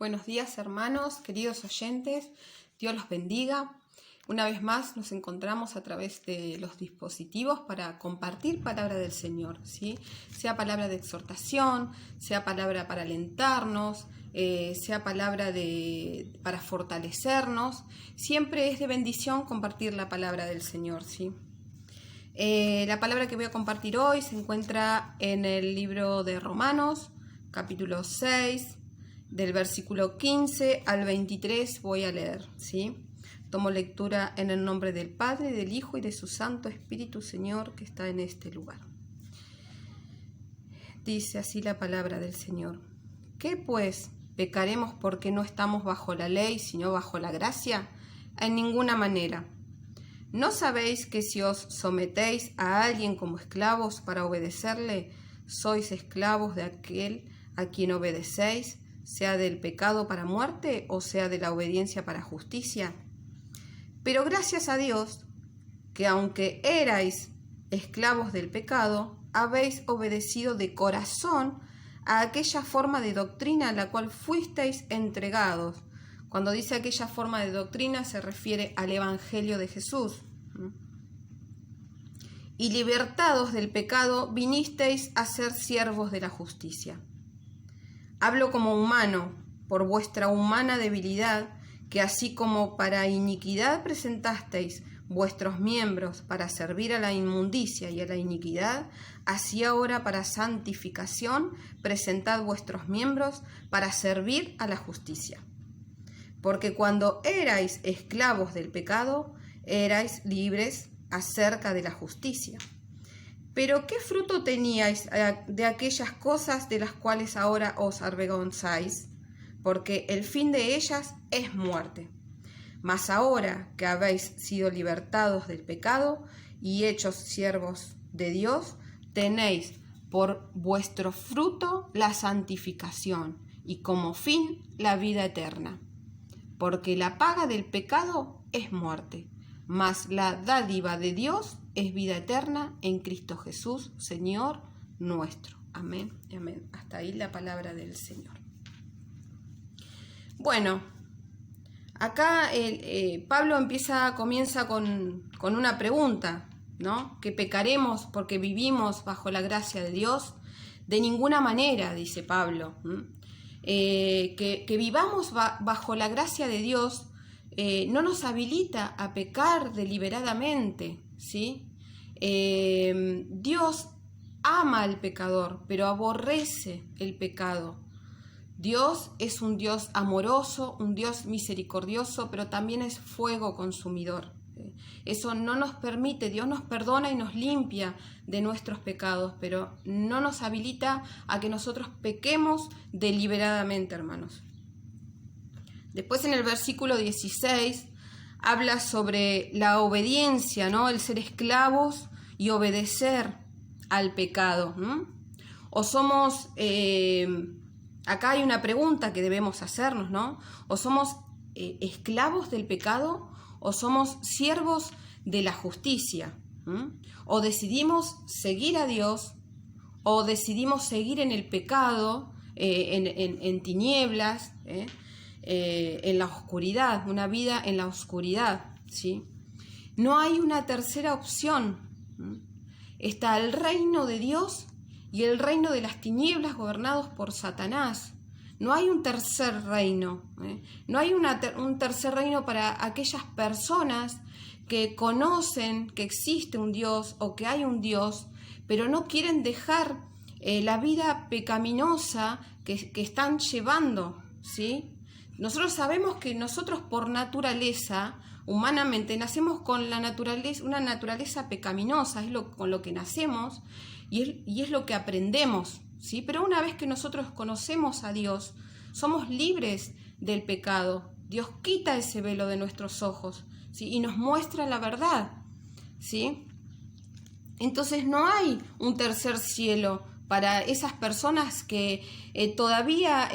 Buenos días, hermanos, queridos oyentes, Dios los bendiga. Una vez más nos encontramos a través de los dispositivos para compartir palabra del Señor, ¿sí? Sea palabra de exhortación, sea palabra para alentarnos, sea palabra para fortalecernos. Siempre es de bendición compartir la palabra del Señor, ¿sí? La palabra que voy a compartir hoy se encuentra en el libro de Romanos, capítulo 6, del versículo 15 al 23 voy a leer, ¿sí? Tomo lectura en el nombre del Padre, del Hijo y de su Santo Espíritu, Señor, que está en este lugar. Dice así la palabra del Señor. ¿Qué pues? ¿Pecaremos porque no estamos bajo la ley, sino bajo la gracia? En ninguna manera. ¿No sabéis que si os sometéis a alguien como esclavos para obedecerle, sois esclavos de aquel a quien obedecéis, sea del pecado para muerte o sea de la obediencia para justicia? Pero gracias a Dios, que aunque erais esclavos del pecado, habéis obedecido de corazón a aquella forma de doctrina a la cual fuisteis entregados. Cuando dice aquella forma de doctrina se refiere al Evangelio de Jesús. Y libertados del pecado, vinisteis a ser siervos de la justicia. Hablo como humano, por vuestra humana debilidad, que así como para iniquidad presentasteis vuestros miembros para servir a la inmundicia y a la iniquidad, así ahora para santificación presentad vuestros miembros para servir a la justicia. Porque cuando erais esclavos del pecado, erais libres acerca de la justicia. Pero ¿qué fruto teníais de aquellas cosas de las cuales ahora os avergonzáis? Porque el fin de ellas es muerte. Mas ahora que habéis sido libertados del pecado y hechos siervos de Dios, tenéis por vuestro fruto la santificación y como fin la vida eterna. Porque la paga del pecado es muerte, mas la dádiva de Dios es vida eterna en Cristo Jesús, Señor nuestro. Amén y amén. Hasta ahí la palabra del Señor. Bueno, acá Pablo comienza con una pregunta, ¿no? ¿Que pecaremos porque vivimos bajo la gracia de Dios? De ninguna manera, dice Pablo. Que vivamos bajo la gracia de Dios no nos habilita a pecar deliberadamente, ¿sí? Dios ama al pecador, pero aborrece el pecado. Dios es un Dios amoroso, un Dios misericordioso, pero también es fuego consumidor. Eso no nos permite, Dios nos perdona y nos limpia de nuestros pecados, pero no nos habilita a que nosotros pequemos deliberadamente, hermanos. Después en el versículo 16 habla sobre la obediencia, ¿no? El ser esclavos y obedecer al pecado, ¿no? O somos, acá hay una pregunta que debemos hacernos, ¿no? O somos esclavos del pecado o somos siervos de la justicia. O decidimos seguir a Dios o decidimos seguir en el pecado, en tinieblas, en la oscuridad, una vida en la oscuridad, ¿sí? No hay una tercera opción. Está el reino de Dios y el reino de las tinieblas gobernados por Satanás. No hay un tercer reino. No hay un tercer reino para aquellas personas que conocen que existe un Dios o que hay un Dios, pero no quieren dejar la vida pecaminosa que están llevando, ¿sí? Nosotros sabemos que nosotros por naturaleza, humanamente, nacemos con una naturaleza pecaminosa, con lo que nacemos y es lo que aprendemos, ¿sí? Pero una vez que nosotros conocemos a Dios, somos libres del pecado. Dios quita ese velo de nuestros ojos, ¿sí? Y nos muestra la verdad, ¿sí? Entonces no hay un tercer cielo para esas personas que todavía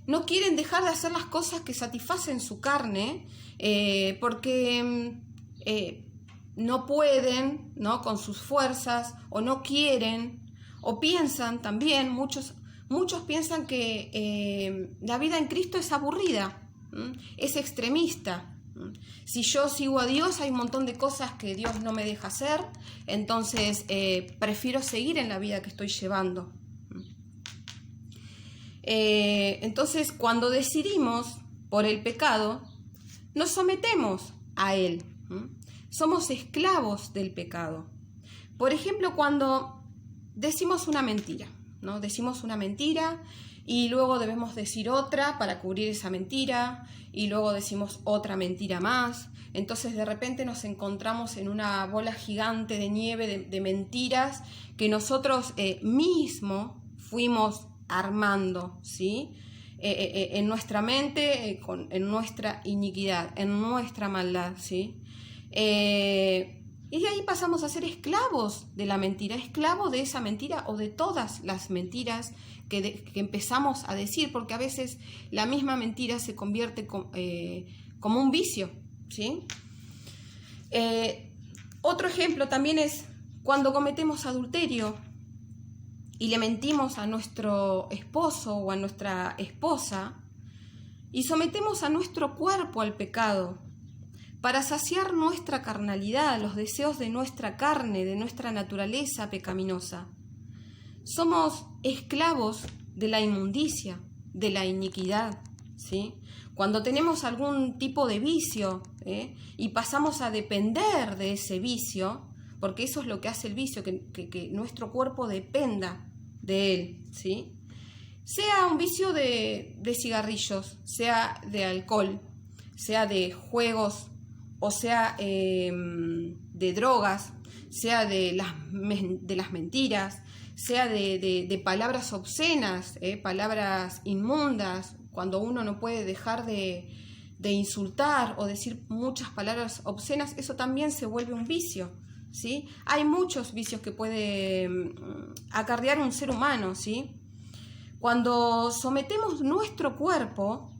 no quieren dejar de hacer las cosas que satisfacen su carne, porque no pueden, ¿no? Con sus fuerzas, o no quieren, o piensan también, muchos muchos piensan que la vida en Cristo es aburrida, es extremista. Si yo sigo a Dios, hay un montón de cosas que Dios no me deja hacer, entonces prefiero seguir en la vida que estoy llevando. Entonces, cuando decidimos por el pecado, nos sometemos a él. Somos esclavos del pecado. Por ejemplo, cuando decimos una mentira, ¿no? Decimos una mentira y luego debemos decir otra para cubrir esa mentira y luego decimos otra mentira más. Entonces de repente nos encontramos en una bola gigante de nieve de mentiras que nosotros mismos fuimos armando, ¿sí? En nuestra mente, en nuestra iniquidad, en nuestra maldad, ¿sí? Y de ahí pasamos a ser esclavos de la mentira, esclavos de esa mentira o de todas las mentiras que empezamos a decir, porque a veces la misma mentira se convierte como un vicio, ¿sí? Otro ejemplo también es cuando cometemos adulterio y le mentimos a nuestro esposo o a nuestra esposa y sometemos a nuestro cuerpo al pecado para saciar nuestra carnalidad, los deseos de nuestra carne, de nuestra naturaleza pecaminosa. Somos esclavos de la inmundicia, de la iniquidad, ¿sí? Cuando tenemos algún tipo de vicio y pasamos a depender de ese vicio, porque eso es lo que hace el vicio, que nuestro cuerpo dependa de él, ¿sí? Sea un vicio de cigarrillos, sea de alcohol, sea de juegos, o sea de drogas, sea de las mentiras, sea de palabras obscenas, palabras inmundas, cuando uno no puede dejar de insultar o decir muchas palabras obscenas, eso también se vuelve un vicio, ¿sí? Hay muchos vicios que puede acarrear un ser humano, ¿sí? Cuando sometemos nuestro cuerpo,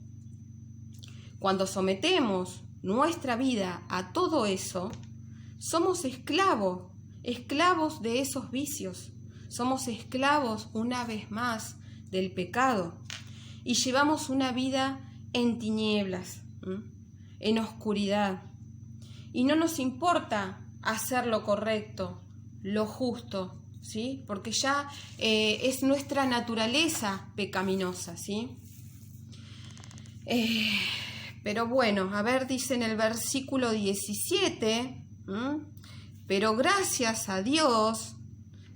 cuando sometemos nuestra vida a todo eso, somos esclavos de esos vicios, somos esclavos una vez más del pecado y llevamos una vida en tinieblas, en oscuridad, y no nos importa hacer lo correcto, lo justo, ¿sí? Porque ya es nuestra naturaleza pecaminosa, ¿sí? Pero bueno, a ver, dice en el versículo 17, pero gracias a Dios,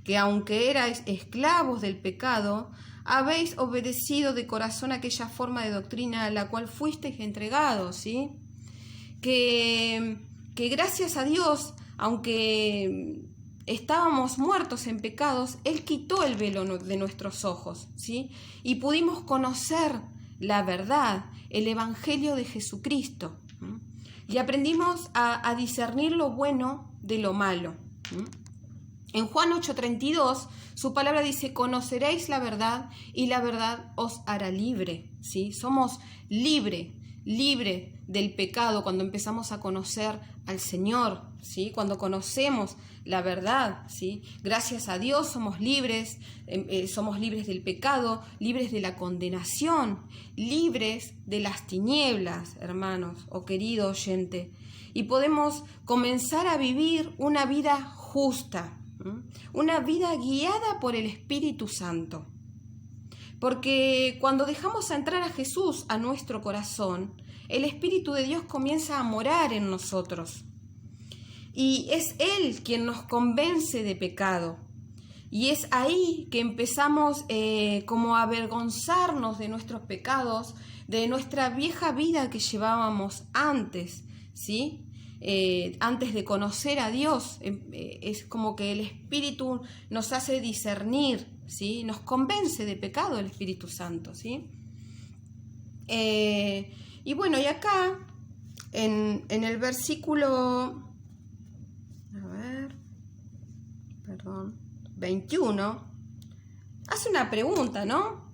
que aunque erais esclavos del pecado, habéis obedecido de corazón aquella forma de doctrina a la cual fuisteis entregados, ¿sí? Que gracias a Dios, aunque estábamos muertos en pecados, Él quitó el velo de nuestros ojos, ¿sí? Y pudimos conocer la verdad, el Evangelio de Jesucristo. Y aprendimos a discernir lo bueno de lo malo. En Juan 8:32, su palabra dice, conoceréis la verdad y la verdad os hará libre, ¿sí? Somos libre del pecado cuando empezamos a conocer al Señor, ¿sí? Cuando conocemos la verdad, ¿sí? Gracias a Dios somos libres del pecado, libres de la condenación, libres de las tinieblas, hermanos o querido oyente, y podemos comenzar a vivir una vida justa, una vida guiada por el Espíritu Santo. Porque cuando dejamos entrar a Jesús a nuestro corazón, el Espíritu de Dios comienza a morar en nosotros. Y es Él quien nos convence de pecado. Y es ahí que empezamos como a avergonzarnos de nuestros pecados, de nuestra vieja vida que llevábamos antes, ¿sí? Antes de conocer a Dios. Es como que el Espíritu nos hace discernir, ¿sí? Nos convence de pecado el Espíritu Santo, ¿sí? Y bueno, y acá en el versículo 21 hace una pregunta, ¿no?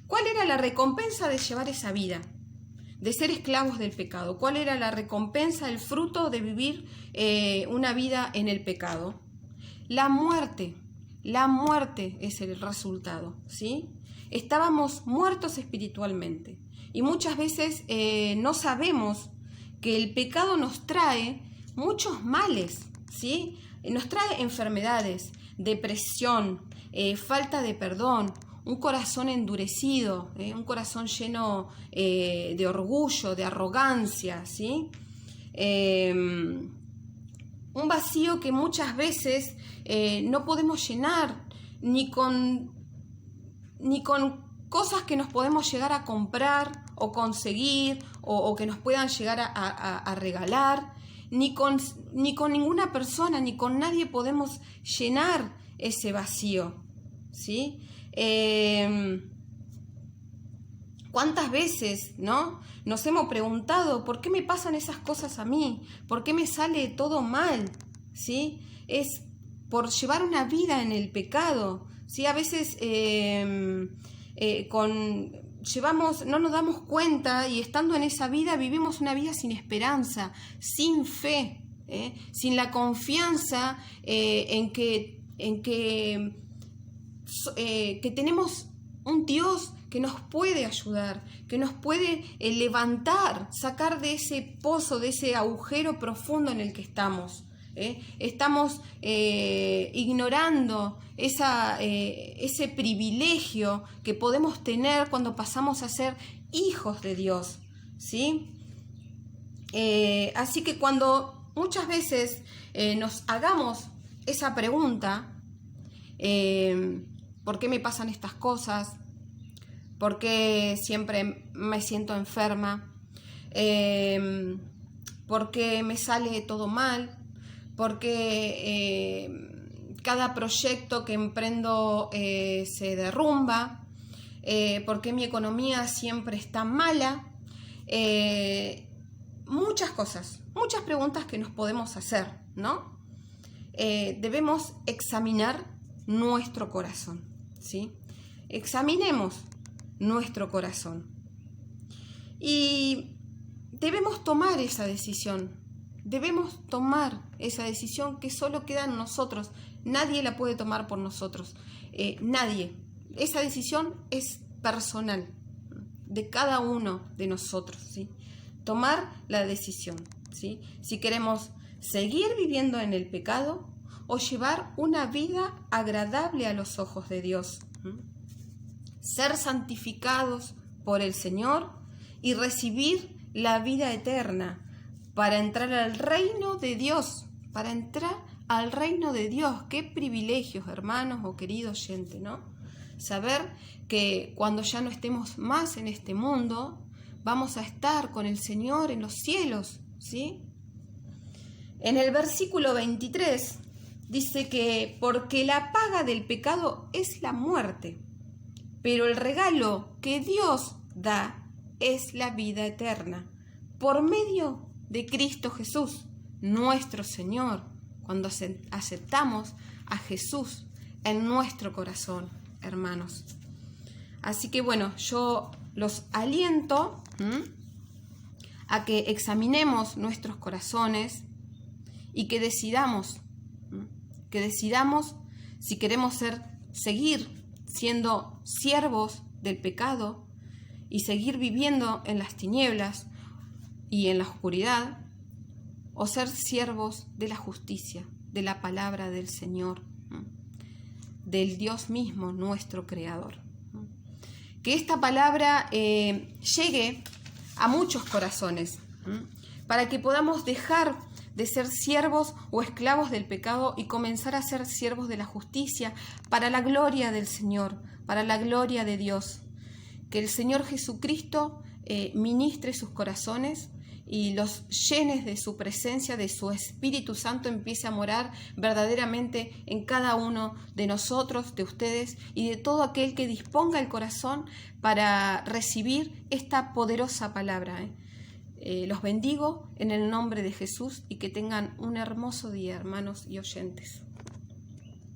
¿Cuál era la recompensa de llevar esa vida? De ser esclavos del pecado. ¿Cuál era la recompensa, el fruto de vivir una vida en el pecado? La muerte. La muerte es el resultado, ¿sí? estábamos muertos espiritualmente. Y muchas veces no sabemos que el pecado nos trae muchos males, ¿sí? Nos trae enfermedades, depresión, falta de perdón, un corazón endurecido, un corazón lleno de orgullo, de arrogancia, ¿sí? Un vacío que muchas veces no podemos llenar ni con cosas que nos podemos llegar a comprar o conseguir o que nos puedan llegar a regalar, ni con ninguna persona, ni con nadie podemos llenar ese vacío, ¿sí? ¿Cuántas veces, no? Nos hemos preguntado, ¿por qué me pasan esas cosas a mí? ¿Por qué me sale todo mal? ¿Sí? Es por llevar una vida en el pecado, ¿sí? A veces no nos damos cuenta y estando en esa vida vivimos una vida sin esperanza, sin fe, sin la confianza en que tenemos un Dios que nos puede ayudar, que nos puede levantar, sacar de ese pozo, de ese agujero profundo en el que estamos. Estamos ignorando ese privilegio que podemos tener cuando pasamos a ser hijos de Dios, ¿sí? Así que cuando muchas veces nos hagamos esa pregunta, ¿por qué me pasan estas cosas? ¿Por qué siempre me siento enferma? ¿Por qué me sale todo mal? ¿Por qué cada proyecto que emprendo se derrumba? ¿Por qué mi economía siempre está mala? Muchas cosas, muchas preguntas que nos podemos hacer, ¿no? Debemos examinar nuestro corazón, ¿sí? Examinemos nuestro corazón y debemos tomar esa decisión. Debemos tomar esa decisión que solo queda en nosotros. Nadie la puede tomar por nosotros. Nadie. Esa decisión es personal de cada uno de nosotros, ¿sí? Tomar la decisión, ¿sí? Si queremos seguir viviendo en el pecado o llevar una vida agradable a los ojos de Dios. Ser santificados por el Señor y recibir la vida eterna para entrar al reino de Dios, para entrar al reino de Dios. Qué privilegios, hermanos o querido oyente, ¿no? Saber que cuando ya no estemos más en este mundo, vamos a estar con el Señor en los cielos, ¿sí? En el versículo 23 dice que porque la paga del pecado es la muerte, pero el regalo que Dios da es la vida eterna, por medio de Cristo Jesús, nuestro Señor, cuando aceptamos a Jesús en nuestro corazón, hermanos. Así que bueno, yo los aliento a que examinemos nuestros corazones y que decidamos si queremos seguir siendo siervos del pecado y seguir viviendo en las tinieblas y en la oscuridad, o ser siervos de la justicia, de la palabra del Señor, del Dios mismo, nuestro Creador. Que esta palabra llegue a muchos corazones, para que podamos dejar de ser siervos o esclavos del pecado y comenzar a ser siervos de la justicia, para la gloria del Señor, para la gloria de Dios. Que el Señor Jesucristo ministre sus corazones y los llenes de su presencia, de su Espíritu Santo, empiece a morar verdaderamente en cada uno de nosotros, de ustedes y de todo aquel que disponga el corazón para recibir esta poderosa palabra. Los bendigo en el nombre de Jesús y que tengan un hermoso día, hermanos y oyentes.